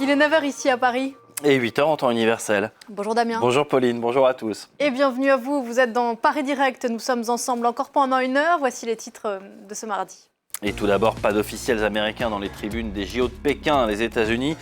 Il est 9 h ici à Paris. Et 8 h en temps universel. Bonjour Damien. Bonjour Pauline, bonjour à tous. Et bienvenue à vous, vous êtes dans Paris Direct, nous sommes ensemble encore pendant 1 heure. Voici les titres de ce mardi. Et tout d'abord, pas d'officiels américains dans les tribunes des JO de Pékin. Les États-Unis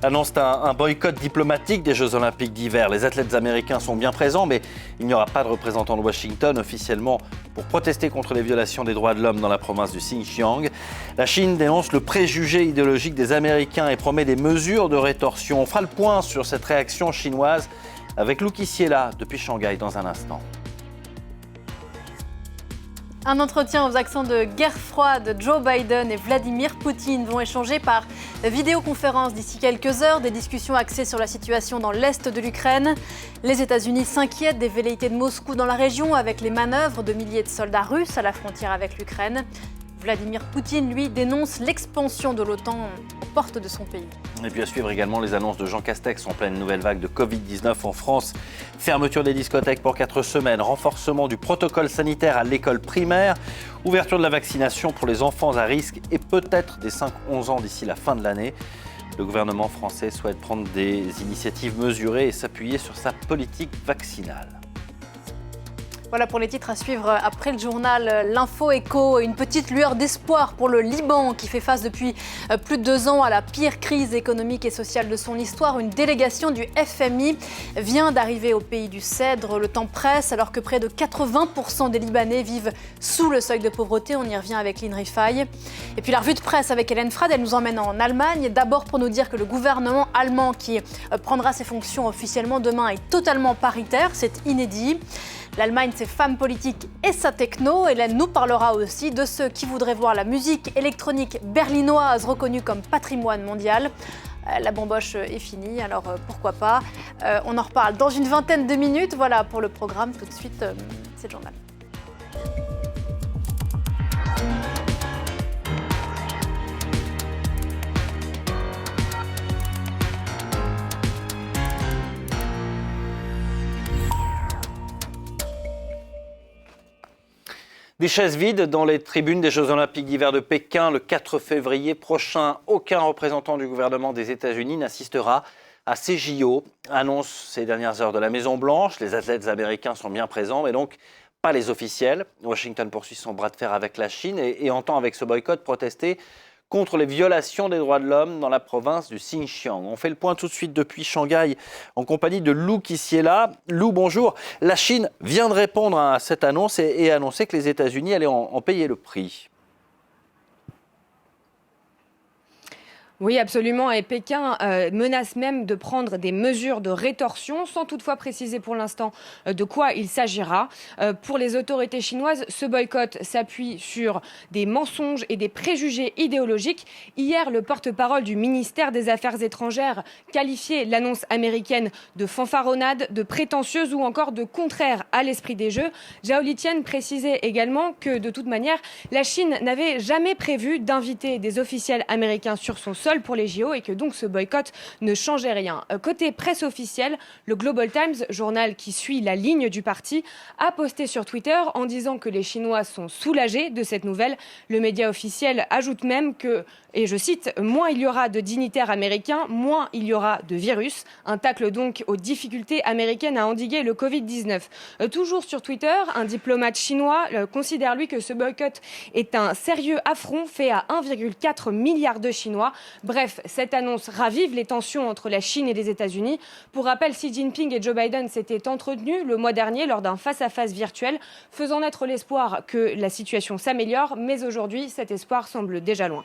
annoncent un boycott diplomatique des Jeux Olympiques d'hiver. Les athlètes américains sont bien présents, mais il n'y aura pas de représentant de Washington officiellement pour protester contre les violations des droits de l'homme dans la province du Xinjiang. La Chine dénonce le préjugé idéologique des Américains et promet des mesures de rétorsion. On fera le point sur cette réaction chinoise avec Lou Kissiela depuis Shanghai dans un instant. Un entretien aux accents de guerre froide. Joe Biden et Vladimir Poutine vont échanger par vidéoconférence d'ici quelques heures. Des discussions axées sur la situation dans l'est de l'Ukraine. Les États-Unis s'inquiètent des velléités de Moscou dans la région avec les manœuvres de milliers de soldats russes à la frontière avec l'Ukraine. Vladimir Poutine, lui, dénonce l'expansion de l'OTAN aux portes de son pays. Et puis à suivre également les annonces de Jean Castex en pleine nouvelle vague de Covid-19 en France. Fermeture des discothèques pour 4 semaines, renforcement du protocole sanitaire à l'école primaire, ouverture de la vaccination pour les enfants à risque et peut-être des 5-11 ans d'ici la fin de l'année. Le gouvernement français souhaite prendre des initiatives mesurées et s'appuyer sur sa politique vaccinale. Voilà pour les titres à suivre après le journal. L'Info Éco, une petite lueur d'espoir pour le Liban qui fait face depuis plus de 2 ans à la pire crise économique et sociale de son histoire. Une délégation du FMI vient d'arriver au pays du Cèdre. Le temps presse alors que près de 80% des Libanais vivent sous le seuil de pauvreté. On y revient avec Lynn Rifaille. Et puis la revue de presse avec Hélène Frade, elle nous emmène en Allemagne. D'abord pour nous dire que le gouvernement allemand qui prendra ses fonctions officiellement demain est totalement paritaire. C'est inédit. L'Allemagne, ses femmes politiques et sa techno. Hélène nous parlera aussi de ceux qui voudraient voir la musique électronique berlinoise reconnue comme patrimoine mondial. La bamboche est finie, alors pourquoi pas. On en reparle dans une vingtaine de minutes. Voilà pour le programme. Tout de suite, c'est le journal. Des chaises vides dans les tribunes des Jeux Olympiques d'hiver de Pékin le 4 février prochain. Aucun représentant du gouvernement des États-Unis n'assistera à ces JO. Annonce ces dernières heures de la Maison-Blanche. Les athlètes américains sont bien présents, mais donc pas les officiels. Washington poursuit son bras de fer avec la Chine et entend avec ce boycott protester contre les violations des droits de l'homme dans la province du Xinjiang. On fait le point tout de suite depuis Shanghai en compagnie de Lou Kissiela. Lou, bonjour. La Chine vient de répondre à cette annonce et annoncer que les États-Unis allaient en payer le prix. Oui, absolument. Et Pékin menace même de prendre des mesures de rétorsion, sans toutefois préciser pour l'instant de quoi il s'agira. Pour les autorités chinoises, ce boycott s'appuie sur des mensonges et des préjugés idéologiques. Hier, le porte-parole du ministère des Affaires étrangères qualifiait l'annonce américaine de fanfaronnade, de prétentieuse ou encore de contraire à l'esprit des Jeux. Zhao Lijian précisait également que, de toute manière, la Chine n'avait jamais prévu d'inviter des officiels américains sur son sol pour les JO et que donc ce boycott ne changeait rien. Côté presse officielle, le Global Times, journal qui suit la ligne du parti, a posté sur Twitter en disant que les Chinois sont soulagés de cette nouvelle. Le média officiel ajoute même que, et je cite, « moins il y aura de dignitaires américains, moins il y aura de virus ». Un tacle donc aux difficultés américaines à endiguer le Covid-19. Toujours sur Twitter, un diplomate chinois considère lui que ce boycott est un sérieux affront fait à 1,4 milliard de Chinois. Bref, cette annonce ravive les tensions entre la Chine et les États-Unis. Pour rappel, Xi Jinping et Joe Biden s'étaient entretenus le mois dernier lors d'un face-à-face virtuel, faisant naître l'espoir que la situation s'améliore. Mais aujourd'hui, cet espoir semble déjà loin.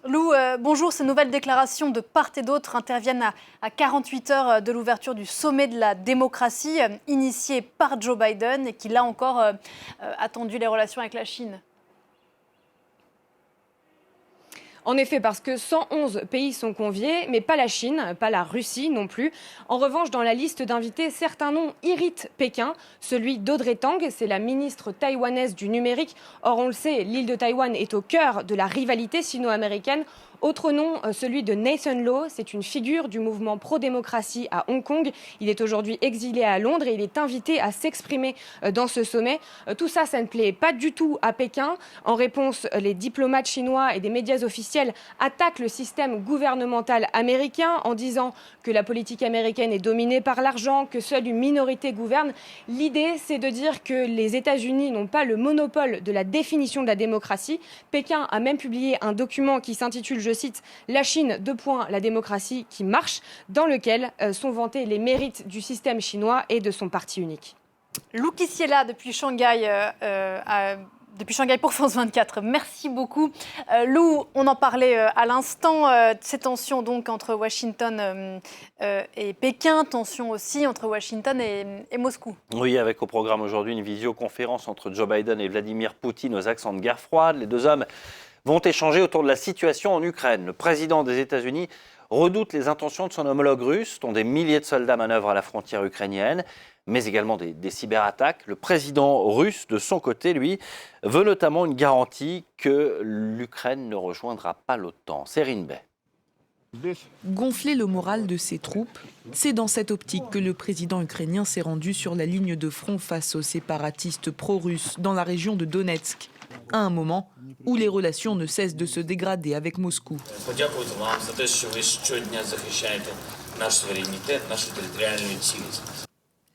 Lou, bonjour. Ces nouvelles déclarations de part et d'autre interviennent à 48 heures de l'ouverture du sommet de la démocratie, initié par Joe Biden et qui, là encore, a tendu les relations avec la Chine. En effet, parce que 111 pays sont conviés, mais pas la Chine, pas la Russie non plus. En revanche, dans la liste d'invités, certains noms irritent Pékin. Celui d'Audrey Tang, c'est la ministre taïwanaise du numérique. Or, on le sait, l'île de Taïwan est au cœur de la rivalité sino-américaine. Autre nom, celui de Nathan Law, c'est une figure du mouvement pro-démocratie à Hong Kong. Il est aujourd'hui exilé à Londres et il est invité à s'exprimer dans ce sommet. Tout ça, ça ne plaît pas du tout à Pékin. En réponse, les diplomates chinois et des médias officiels attaquent le système gouvernemental américain en disant que la politique américaine est dominée par l'argent, que seule une minorité gouverne. L'idée, c'est de dire que les États-Unis n'ont pas le monopole de la définition de la démocratie. Pékin a même publié un document qui s'intitule, je cite, « La Chine, la démocratie qui marche », dans lequel sont vantés les mérites du système chinois et de son parti unique. Lou Kissiela depuis Shanghai, pour France 24. Merci beaucoup. Lou, on en parlait à l'instant, ces tensions donc entre Washington et Pékin, tensions aussi entre Washington et Moscou. Oui, avec au programme aujourd'hui une visioconférence entre Joe Biden et Vladimir Poutine aux accents de guerre froide. Les deux hommes vont échanger autour de la situation en Ukraine. Le président des États-Unis redoute les intentions de son homologue russe, dont des milliers de soldats manœuvrent à la frontière ukrainienne, mais également des cyberattaques. Le président russe, de son côté, lui, veut notamment une garantie que l'Ukraine ne rejoindra pas l'OTAN. Serine Bay. Gonfler le moral de ses troupes, c'est dans cette optique que le président ukrainien s'est rendu sur la ligne de front face aux séparatistes pro-russes dans la région de Donetsk, à un moment où les relations ne cessent de se dégrader avec Moscou.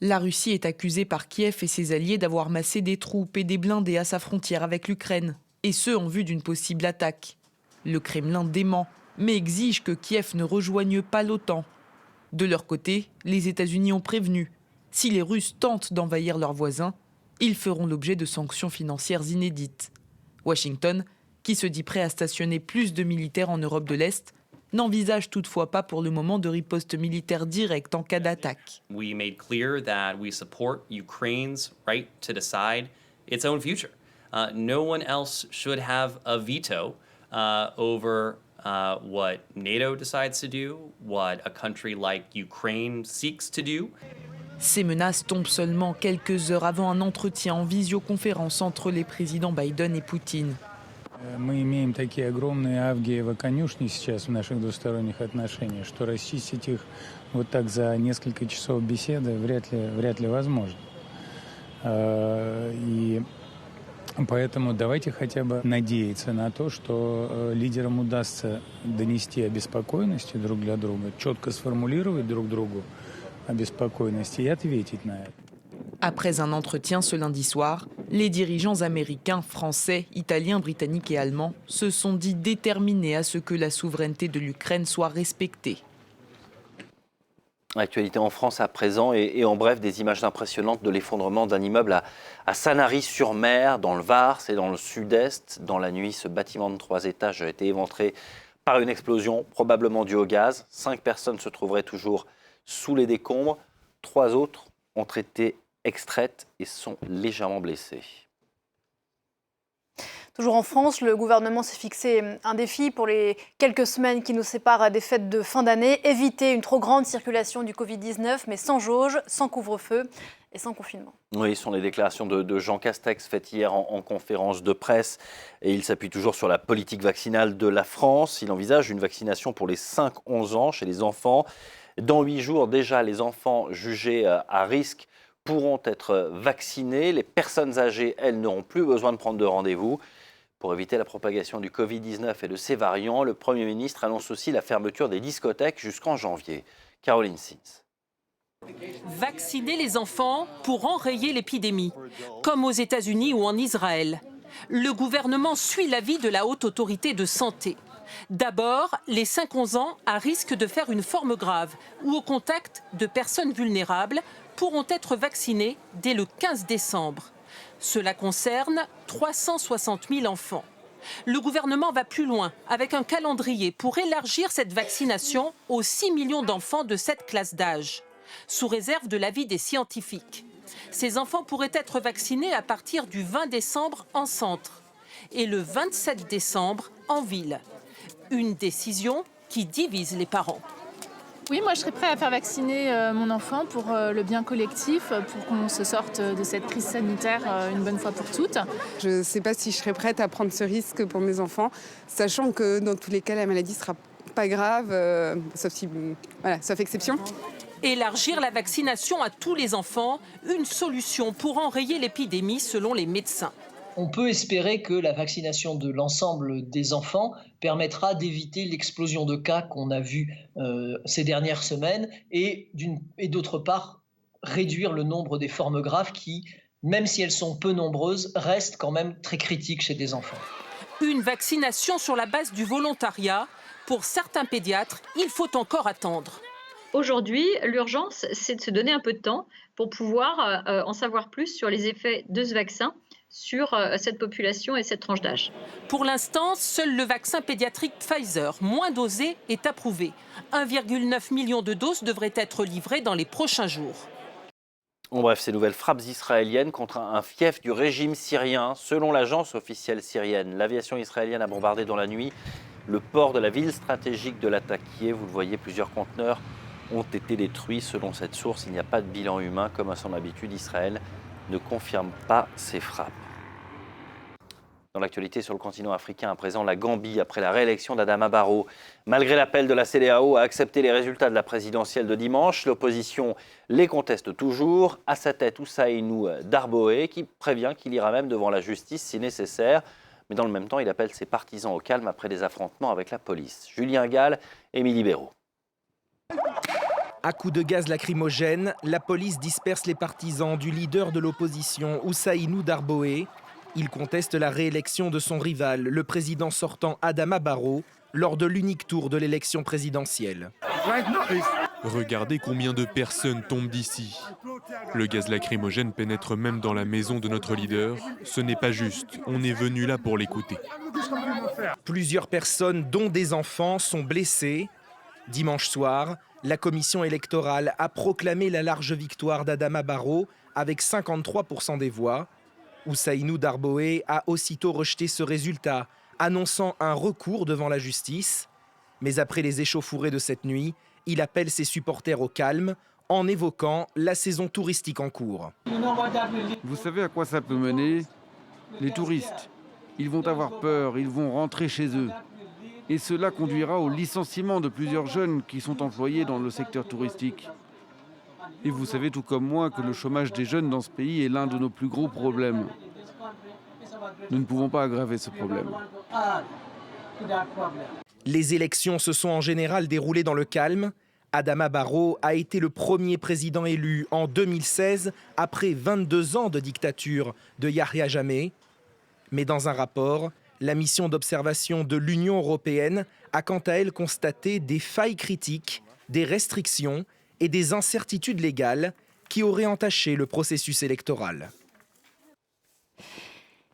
La Russie est accusée par Kiev et ses alliés d'avoir massé des troupes et des blindés à sa frontière avec l'Ukraine, et ce en vue d'une possible attaque. Le Kremlin dément, mais exige que Kiev ne rejoigne pas l'OTAN. De leur côté, les États-Unis ont prévenu, si les Russes tentent d'envahir leurs voisins, ils feront l'objet de sanctions financières inédites. Washington, qui se dit prêt à stationner plus de militaires en Europe de l'Est, n'envisage toutefois pas pour le moment de riposte militaire directe en cas d'attaque. We made clear that we support Ukraine's right to decide its own future. No one else should have a veto over what NATO decides to do, what a country like Ukraine seeks to do. Ces menaces tombent seulement quelques heures avant un entretien en visioconférence entre les présidents Biden et Poutine. Мы имеем такие огромные авгиевы конюшни сейчас в наших двусторонних отношениях, что расчистить их вот так за несколько часов беседы вряд ли возможно. И поэтому давайте хотя бы надеяться на то, что лидерам удастся донести обеспокоенности друг для друга, четко сформулировать друг другу обеспокоенности и ответить на это. Après un entretien ce lundi soir, les dirigeants américains, français, italiens, britanniques et allemands se sont dit déterminés à ce que la souveraineté de l'Ukraine soit respectée. Actualité en France à présent et en bref des images impressionnantes de l'effondrement d'un immeuble à Sanary-sur-Mer, dans le Var, c'est dans le sud-est. Dans la nuit, ce bâtiment de 3 étages a été éventré par une explosion, probablement due au gaz. 5 personnes se trouveraient toujours sous les décombres. 3 autres ont été extraites et sont légèrement blessées. Toujours en France, le gouvernement s'est fixé un défi pour les quelques semaines qui nous séparent des fêtes de fin d'année. Éviter une trop grande circulation du Covid-19, mais sans jauge, sans couvre-feu et sans confinement. Oui, ce sont les déclarations de Jean Castex faites hier en conférence de presse. Et il s'appuie toujours sur la politique vaccinale de la France. Il envisage une vaccination pour les 5-11 ans chez les enfants. Dans 8 jours, déjà, les enfants jugés à risque pourront être vaccinés. Les personnes âgées, elles, n'auront plus besoin de prendre de rendez-vous. Pour éviter la propagation du Covid-19 et de ses variants, le Premier ministre annonce aussi la fermeture des discothèques jusqu'en janvier. Caroline Sins. Vacciner les enfants pour enrayer l'épidémie, comme aux États-Unis ou en Israël. Le gouvernement suit l'avis de la Haute Autorité de Santé. D'abord, les 5-11 ans à risque de faire une forme grave ou au contact de personnes vulnérables pourront être vaccinés dès le 15 décembre. Cela concerne 360 000 enfants. Le gouvernement va plus loin avec un calendrier pour élargir cette vaccination aux 6 millions d'enfants de cette classe d'âge, sous réserve de l'avis des scientifiques. Ces enfants pourraient être vaccinés à partir du 20 décembre en centre et le 27 décembre en ville. Une décision qui divise les parents. Oui, moi je serais prêt à faire vacciner mon enfant pour le bien collectif, pour qu'on se sorte de cette crise sanitaire une bonne fois pour toutes. Je ne sais pas si je serais prête à prendre ce risque pour mes enfants, sachant que dans tous les cas, la maladie ne sera pas grave, sauf exception. Élargir la vaccination à tous les enfants, une solution pour enrayer l'épidémie selon les médecins. On peut espérer que la vaccination de l'ensemble des enfants permettra d'éviter l'explosion de cas qu'on a vue ces dernières semaines et d'autre part réduire le nombre des formes graves qui, même si elles sont peu nombreuses, restent quand même très critiques chez des enfants. Une vaccination sur la base du volontariat. Pour certains pédiatres, il faut encore attendre. Aujourd'hui, l'urgence, c'est de se donner un peu de temps pour pouvoir en savoir plus sur les effets de ce vaccin sur cette population et cette tranche d'âge. Pour l'instant, seul le vaccin pédiatrique Pfizer, moins dosé, est approuvé. 1,9 million de doses devraient être livrées dans les prochains jours. Bon, bref, ces nouvelles frappes israéliennes contre un fief du régime syrien. Selon l'agence officielle syrienne, l'aviation israélienne a bombardé dans la nuit le port de la ville stratégique de Latakia. Vous le voyez, plusieurs conteneurs ont été détruits. Selon cette source, il n'y a pas de bilan humain. Comme à son habitude, Israël ne confirme pas ces frappes. Dans l'actualité sur le continent africain, à présent, la Gambie, après la réélection d'Adama Barrow. Malgré l'appel de la CEDEAO à accepter les résultats de la présidentielle de dimanche, l'opposition les conteste toujours. À sa tête, Ousseynou Darboe, qui prévient qu'il ira même devant la justice si nécessaire. Mais dans le même temps, il appelle ses partisans au calme après des affrontements avec la police. Julien Gall, Émilie Béraud. À coups de gaz lacrymogène, la police disperse les partisans du leader de l'opposition, Ousseynou Darboe. Il conteste la réélection de son rival, le président sortant Adama Barrow, lors de l'unique tour de l'élection présidentielle. Regardez combien de personnes tombent d'ici. Le gaz lacrymogène pénètre même dans la maison de notre leader. Ce n'est pas juste, on est venu là pour l'écouter. Plusieurs personnes, dont des enfants, sont blessées. Dimanche soir, la commission électorale a proclamé la large victoire d'Adama Barrow avec 53% des voix. Ousseynou Darboe a aussitôt rejeté ce résultat, annonçant un recours devant la justice. Mais après les échauffourées de cette nuit, il appelle ses supporters au calme en évoquant la saison touristique en cours. Vous savez à quoi ça peut mener? Les touristes, ils vont avoir peur, ils vont rentrer chez eux. Et cela conduira au licenciement de plusieurs jeunes qui sont employés dans le secteur touristique. Et vous savez tout comme moi que le chômage des jeunes dans ce pays est l'un de nos plus gros problèmes. Nous ne pouvons pas aggraver ce problème. Les élections se sont en général déroulées dans le calme. Adama Barrow a été le premier président élu en 2016 après 22 ans de dictature de Yahya Jammeh. Mais dans un rapport, la mission d'observation de l'Union européenne a quant à elle constaté des failles critiques, des restrictions et des incertitudes légales qui auraient entaché le processus électoral.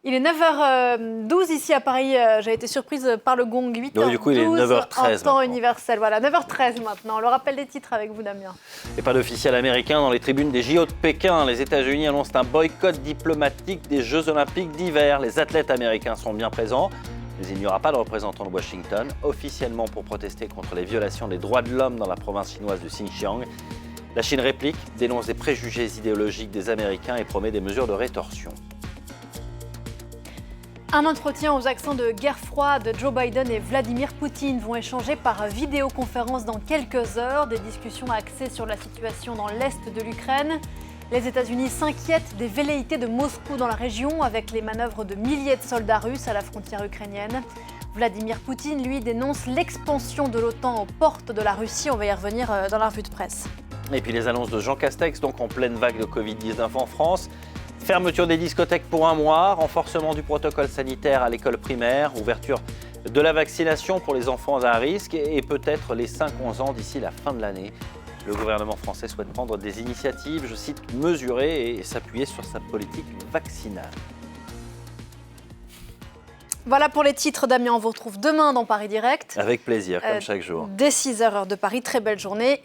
Il est 9h12 ici à Paris. J'ai été surprise par le gong. 8h12 oui, du coup, il est 9h13 en temps universel. Voilà, 9h13 maintenant. Le rappel des titres avec vous, Damien. Et pas d'officiel américain dans les tribunes des JO de Pékin. Les États-Unis annoncent un boycott diplomatique des Jeux Olympiques d'hiver. Les athlètes américains sont bien présents, mais il n'y aura pas de représentant de Washington, officiellement pour protester contre les violations des droits de l'homme dans la province chinoise du Xinjiang. La Chine réplique, dénonce des préjugés idéologiques des Américains et promet des mesures de rétorsion. Un entretien aux accents de guerre froide. Joe Biden et Vladimir Poutine vont échanger par vidéoconférence dans quelques heures. Des discussions axées sur la situation dans l'est de l'Ukraine. Les États-Unis s'inquiètent des velléités de Moscou dans la région avec les manœuvres de milliers de soldats russes à la frontière ukrainienne. Vladimir Poutine, lui, dénonce l'expansion de l'OTAN aux portes de la Russie. On va y revenir dans la revue de presse. Et puis les annonces de Jean Castex, donc en pleine vague de Covid-19 en France. Fermeture des discothèques pour un mois, renforcement du protocole sanitaire à l'école primaire, ouverture de la vaccination pour les enfants à risque et peut-être les 5-11 ans d'ici la fin de l'année. Le gouvernement français souhaite prendre des initiatives, je cite, mesurées et s'appuyer sur sa politique vaccinale. Voilà pour les titres, Damien. On vous retrouve demain dans Paris Direct. Avec plaisir, comme chaque jour. Dès 6h, heure de Paris. Très belle journée.